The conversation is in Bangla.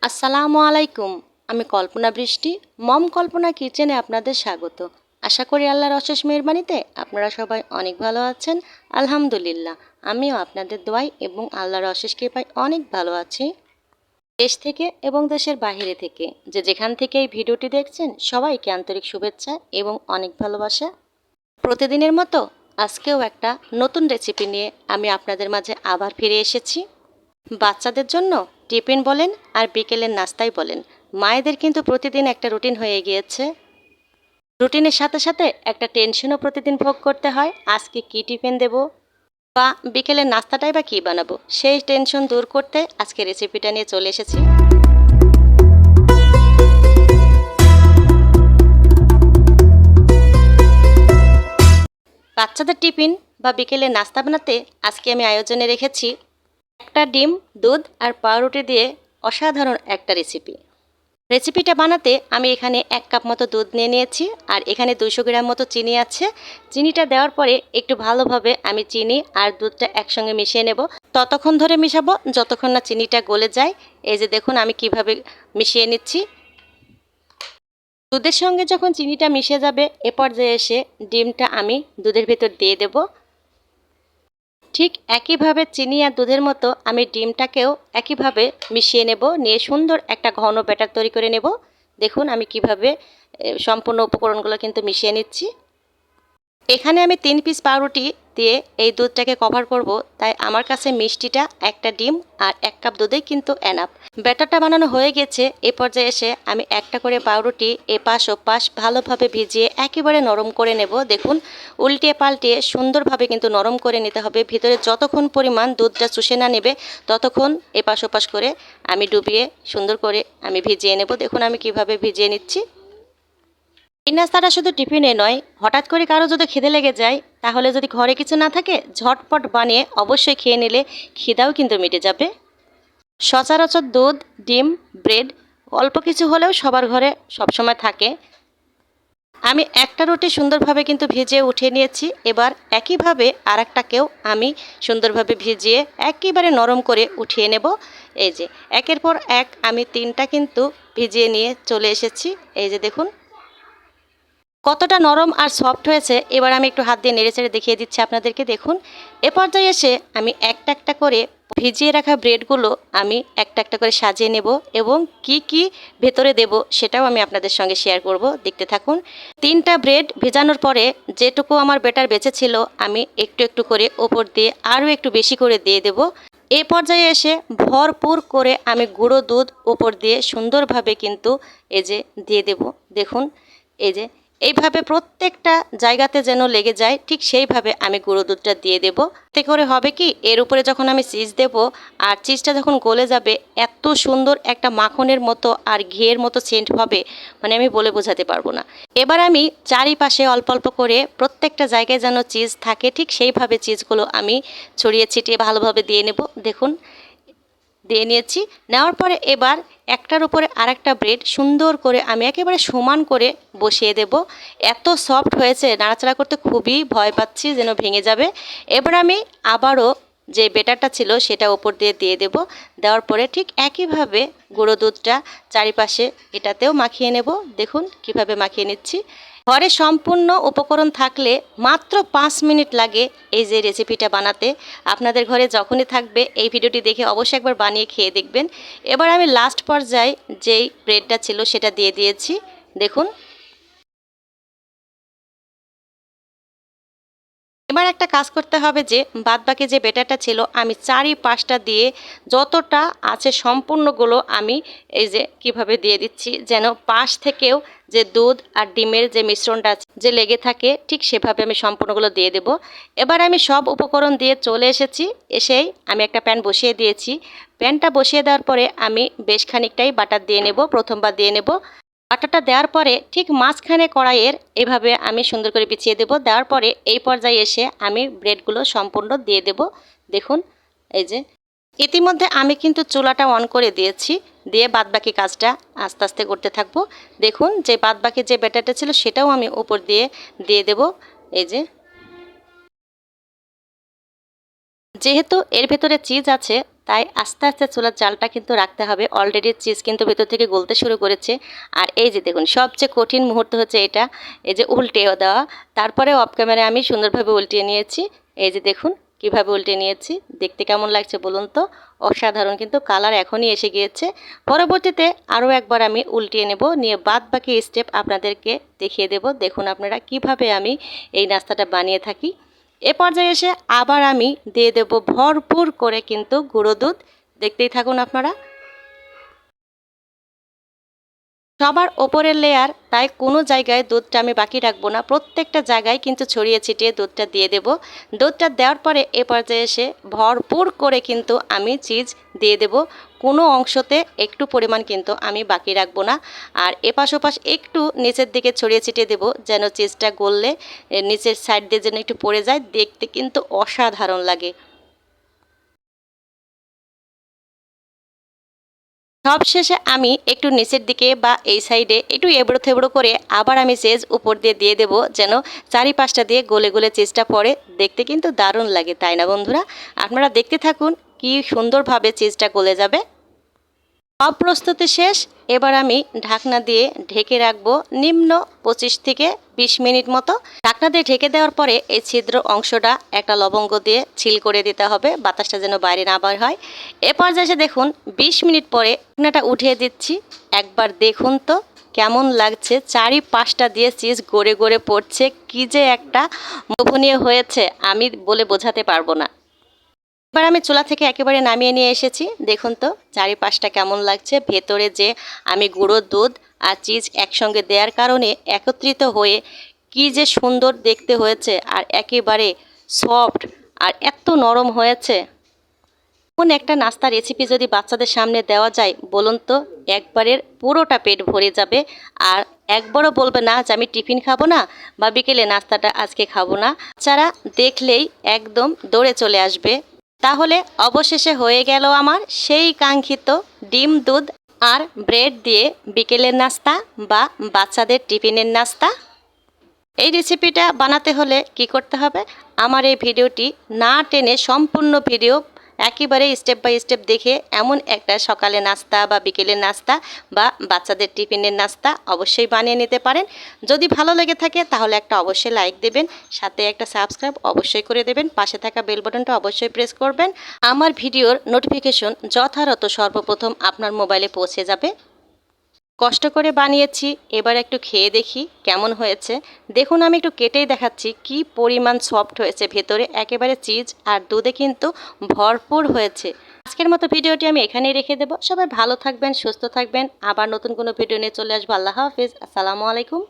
আসসালামু আলাইকুম। আমি কল্পনা বৃষ্টি, মম কল্পনা কিচেনে আপনাদের স্বাগত। আশা করি আল্লাহর অশেষ মেহেরবানিতে আপনারা সবাই অনেক ভালো আছেন। আলহামদুলিল্লাহ, আমিও আপনাদের দোয়ায় এবং আল্লাহর অশেষ কৃপায় অনেক ভালো আছি। দেশ থেকে এবং দেশের বাইরে থেকে যে যেখান থেকে এই ভিডিওটি দেখছেন সবাইকে আন্তরিক শুভেচ্ছা এবং অনেক ভালোবাসা। প্রতিদিনের মতো আজকেও একটা নতুন রেসিপি নিয়ে আমি আপনাদের মাঝে আবার ফিরে এসেছি। বাচ্চাদের জন্য টিফিন বলেন আর বিকেলের নাস্তাই বলেন, মায়েদের কিন্তু প্রতিদিন একটা রুটিন হয়ে গিয়েছে। রুটিনের সাথে সাথে একটা টেনশনও প্রতিদিন ভোগ করতে হয়, আজকে কি টিফিন দেব বা বিকেলের নাস্তাটাই বা কী বানাবো। সেই টেনশন দূর করতে আজকে রেসিপিটা নিয়ে চলে এসেছি। বাচ্চাদের টিফিন বা বিকেলের নাস্তা বানাতে আজকে আমি আয়োজনে রেখেছি একটা ডিম, দুধ আর পাউরুটি দিয়ে অসাধারণ একটা রেসিপিটা বানাতে আমি এখানে 1 কাপ মতো দুধ নিয়ে নিয়েছি আর এখানে 200 গ্রাম মতো চিনি আছে। চিনিটা দেওয়ার পরে একটু ভালোভাবে আমি চিনি আর দুধটা একসঙ্গে মিশিয়ে নেব। ততক্ষণ ধরে মিশাবো যতক্ষণ না চিনিটা গলে যায়। এই যে দেখুন আমি কিভাবে মিশিয়ে নিচ্ছি। দুধের সঙ্গে যখন চিনিটা মিশে যাবে এ পর্যায়ে এসে ডিমটা আমি দুধের ভেতর দিয়ে দেব। ঠিক একইভাবে চিনি আর দুধের মতো আমি ডিমটাকেও একইভাবে মিশিয়ে নেব, নিয়ে সুন্দর একটা ঘন ব্যাটার তৈরি করে নেব। দেখুন আমি কিভাবে সম্পূর্ণ উপকরণগুলো কিন্তু মিশিয়ে নিচ্ছি। এখানে আমি 3 পিস পাউরুটি দিয়ে এই দুধটাকে কভার করব, তাই আমার কাছে মিষ্টিটা একটা ডিম আর 1 কাপ দুধেই কিন্তু এনাফ। ব্যাটারটা বানানো হয়ে গেছে। এ পর্যায়ে এসে আমি একটা করে পাউরুটি এপাশ ওপাশ ভালোভাবে ভিজিয়ে একেবারে নরম করে নেব। দেখুন উল্টিয়ে পাল্টিয়ে সুন্দরভাবে কিন্তু নরম করে নিতে হবে। ভিতরে যতক্ষণ পরিমাণ দুধটা চুষে না নেবে ততক্ষণ এপাশ ওপাশ করে আমি ডুবিয়ে সুন্দর করে আমি ভিজিয়ে নেব। দেখুন আমি কিভাবে ভিজিয়ে নিচ্ছি। এই নাস্তাটা শুধু টিফিনে নয়, হঠাৎ করে কারো যদি খিদে লেগে যায় তাহলে যদি ঘরে কিছু না থাকে ঝটপট বানিয়ে অবশ্যই খেয়ে নিলে খিদাও কিন্তু মিটে যাবে। সচরাচর দুধ, ডিম, ব্রেড অল্প কিছু হলেও সবার ঘরে সবসময় থাকে। আমি একটা রুটি সুন্দরভাবে কিন্তু ভিজিয়ে উঠিয়ে নিয়েছি। এবার একইভাবে আরেকটাকেও আমি সুন্দরভাবে ভিজিয়ে একেবারে নরম করে উঠিয়ে নেব। এই যে একের পর এক আমি 3টা কিন্তু ভিজিয়ে নিয়ে চলে এসেছি। এই যে দেখুন কতটা নরম আর সফট হয়েছে। এবার আমি একটু হাত দিয়ে নেড়েচেড়ে দেখিয়ে দিচ্ছি আপনাদেরকে। দেখুন এ পর্যায়ে এসে আমি একটা একটা করে ভিজিয়ে রাখা ব্রেডগুলো আমি একটা একটা করে সাজিয়ে নেব এবং কি কি ভেতরে দেব সেটাও আমি আপনাদের সঙ্গে শেয়ার করব, দেখতে থাকুন। 3টা ব্রেড ভেজানোর পরে যেটুকু আমার বেটার বেঁচে ছিল আমি একটু একটু করে ওপর দিয়ে আরও একটু বেশি করে দিয়ে দেব। এই পর্যায়ে এসে ভরপুর করে আমি গুঁড়ো দুধ উপর দিয়ে সুন্দরভাবে কিন্তু এই যে দিয়ে দেব। দেখুন এই যে এইভাবে প্রত্যেকটা জায়গাতে যেন লেগে যায় ঠিক সেইভাবে আমি গুঁড়ো দুধটা দিয়ে দেব। এতে করে হবে কি, এর উপরে যখন আমি চিজ দেব আর চিজটা যখন গলে যাবে এত সুন্দর একটা মাখনের মতো আর ঘিয়ের মতো সেন্ট হবে, মানে আমি বলে বোঝাতে পারবো না। এবার আমি চারিপাশে অল্প অল্প করে প্রত্যেকটা জায়গায় যেন চিজ থাকে ঠিক সেইভাবে চিজগুলো আমি ছড়িয়ে ছিটিয়ে ভালোভাবে দিয়ে নেব। দেখুন দিয়ে নিয়েছি। নেওয়ার পরে এবার একটার উপরে আরেকটা ব্রেড সুন্দর করে আমি একেবারে সমান করে বসিয়ে দেব। এত সফট হয়েছে, নাড়াচাড়া করতে খুবই ভয় পাচ্ছি যেন ভেঙে যাবে। এবার আমি আবারও যে বেটারটা ছিল সেটা উপর দিয়ে দিয়ে দেব। দেওয়ার পরে ঠিক একইভাবে গুঁড়ো দুধটা চারিপাশে এটাতেও মাখিয়ে নেব। দেখুন কিভাবে মাখিয়ে নিচ্ছি। ঘরে সম্পূর্ণ উপকরণ থাকলে মাত্র 5 মিনিট লাগে এই যে রেসিপিটা বানাতে। আপনাদের ঘরে যখনই থাকবে এই ভিডিওটি দেখে অবশ্যই একবার বানিয়ে খেয়ে দেখবেন। এবার আমি লাস্ট পর্যায়ে যেই ব্রেডটা ছিল সেটা দিয়ে দিয়েছি। দেখুন এবার একটা কাজ করতে হবে যে বাদবাকি যে বেটারটা ছিল আমি চারিপাশটা দিয়ে যতটা আছে সম্পূর্ণগুলো আমি এই যে কিভাবে দিয়ে দিচ্ছি যেন পাশ থেকেও যে দুধ আর ডিমের যে মিশ্রণটা আছে যে লেগে থাকে ঠিক সেভাবে আমি সম্পূর্ণগুলো দিয়ে দেব। এবার আমি সব উপকরণ দিয়ে চলে এসেছি। এসেই আমি একটা প্যান বসিয়ে দিয়েছি। প্যানটা বসিয়ে দেওয়ার পরে আমি বেশ খানিকটাই বাটার দিয়ে নেব, প্রথমবার দিয়ে নেব। বাটারটা দেওয়ার পরে ঠিক মাঝখানে কড়াইয়ের এভাবে আমি সুন্দর করে বিছিয়ে দেব। দেওয়ার পরে এই পর্যায়ে এসে আমি ব্রেডগুলো সম্পূর্ণ দিয়ে দেব। দেখুন এই যে ইতিমধ্যে আমি কিন্তু চুলাটা অন করে দিয়েছি, দিয়ে বাদবাকি কাজটা আস্তে আস্তে করতে থাকবো। দেখুন যে বাদবাকি যে ব্যাটারটা ছিল সেটাও আমি উপর দিয়ে দিয়ে দেব। এই যে যেহেতু এর ভেতরে চিজ আছে তাই আস্তে আস্তে চুলার জালটা কিন্তু রাখতে হবে। অলরেডি চিজ কিন্তু ভেতর থেকে গলতে শুরু করেছে। আর এই যে দেখুন, সবচেয়ে কঠিন মুহূর্ত হচ্ছে এটা, এই যে উল্টে দেওয়া। তারপরে অফ ক্যামেরায় আমি সুন্দরভাবে উল্টিয়ে নিয়েছি। এই যে দেখুন কিভাবে উল্টে নিয়েছি, দেখতে কেমন লাগছে বলুন তো? অসাধারণ কিন্তু কালার এখনই এসে গিয়েছে। পরবর্তীতে আরও একবার আমি উল্টিয়ে নেব, নিয়ে বাদ বাকি স্টেপ আপনাদেরকে দেখিয়ে দেব। দেখুন আপনারা কিভাবে আমি এই নাস্তাটা বানিয়ে থাকি। এ পর্যায়ে এসে আবার আমি দিয়ে দেব ভরপুর করে কিন্তু গুঁড়ো দুধ। দেখতেই থাকুন আপনারা। সবার ওপরের লেয়ার, তাই কোনো জায়গায় দুধটা আমি বাকি রাখবো না, প্রত্যেকটা জায়গায় কিন্তু ছড়িয়ে ছিটিয়ে দুধটা দিয়ে দেব। দুধটা দেওয়ার পরে এ পর্যায়ে এসে ভরপুর করে কিন্তু আমি চিজ দিয়ে দেব। কোনো অংশতে একটু পরিমাণ কিন্তু আমি বাকি রাখবো না। আর এপাশ ওপাশ একটু নিচের দিকে ছড়িয়ে ছিটিয়ে দেবো, যেন চিজটা গললে নিচের সাইড দিয়ে যেন একটু পড়ে যায়, দেখতে কিন্তু অসাধারণ লাগে। সবশেষে আমি একটু নিচের দিকে বা এই সাইডে একটু এবড়ো থেবড়ো করে আবার আমি চেজ উপর দিয়ে দিয়ে দেবো, যেন চারিপাশটা দিয়ে গলে গলে চিজটা পড়ে। দেখতে কিন্তু দারুণ লাগে, তাই না বন্ধুরা? আপনারা দেখতে থাকুন কি সুন্দরভাবে চিজটা গলে যাবে। সব প্রস্তুতি শেষ। এবার আমি ঢাকনা দিয়ে ঢেকে রাখবো নিম্ন 25 থেকে 20 মিনিট মতো। ঢাকনা দিয়ে ঢেকে দেওয়ার পরে এই ছিদ্র অংশটা একটা লবঙ্গ দিয়ে ছিল করে দিতে হবে, বাতাসটা যেন বাইরে না বার হয়। এ পর্যায়ে এসে দেখুন 20 মিনিট পরে ঢাকনাটা উঠিয়ে দিচ্ছি। একবার দেখুন তো কেমন লাগছে, চারিপাশটা দিয়ে চিজ গড়ে গড়ে পড়ছে। কি যে একটা লোভনীয় হয়েছে আমি বলে বোঝাতে পারবো না। এবার আমি চুলা থেকে একেবারে নামিয়ে নিয়ে এসেছি। দেখুন তো চারিপাশটা কেমন লাগছে। ভেতরে যে আমি গুঁড়ো দুধ আর চিজ একসঙ্গে দেওয়ার কারণে একত্রিত হয়ে কি যে সুন্দর দেখতে হয়েছে, আর একেবারে সফট আর এত নরম হয়েছে। কোন একটা নাস্তা রেসিপি যদি বাচ্চাদের সামনে দেওয়া যায় বলুন তো, একবারের পুরোটা পেট ভরে যাবে। আর একবারও বলবে না যে আমি টিফিন খাবো না বা বিকেলে নাস্তাটা আজকে খাবো না। বাচ্চারা দেখলেই একদম দৌড়ে চলে আসবে। তাহলে অবশেষে হয়ে গেল আমার সেই কাঙ্ক্ষিত ডিম দুধ আর ব্রেড দিয়ে বিকেলের নাস্তা বা বাচ্চাদের টিফিনের নাস্তা। এই রেসিপিটা বানাতে হলে কি করতে হবে, আমার এই ভিডিওটি না টেনে সম্পূর্ণ ভিডিও একেবারে স্টেপ বাই স্টেপ দেখে এমন একটা সকালে নাস্তা বা বিকেলের নাস্তা বা বাচ্চাদের টিফিনের নাস্তা অবশ্যই বানিয়ে নিতে পারেন। যদি ভালো লেগে থাকে তাহলে একটা অবশ্যই লাইক দেবেন, সাথে একটা সাবস্ক্রাইব অবশ্যই করে দেবেন, পাশে থাকা বেল বাটনটা অবশ্যই প্রেস করবেন। আমার ভিডিওর নোটিফিকেশন যথাযথ সর্বপ্রথম আপনার মোবাইলে পৌঁছে যাবে। কষ্ট করে বানিয়েছি, এবার একটু খেয়ে দেখি কেমন হয়েছে। দেখুন আমি একটু কেটেই দেখাচ্ছি কি পরিমাণ সফট হয়েছে, ভেতরে একেবারে চিজ আর দুধে কিন্তু ভরপুর হয়েছে। আজকের মতো ভিডিওটি আমি এখানেই রেখে দেব। সবাই ভালো থাকবেন, সুস্থ থাকবেন। আবার নতুন কোনো ভিডিও নিয়ে চলে আসবো। আল্লাহ হাফিজ, আসসালামু আলাইকুম।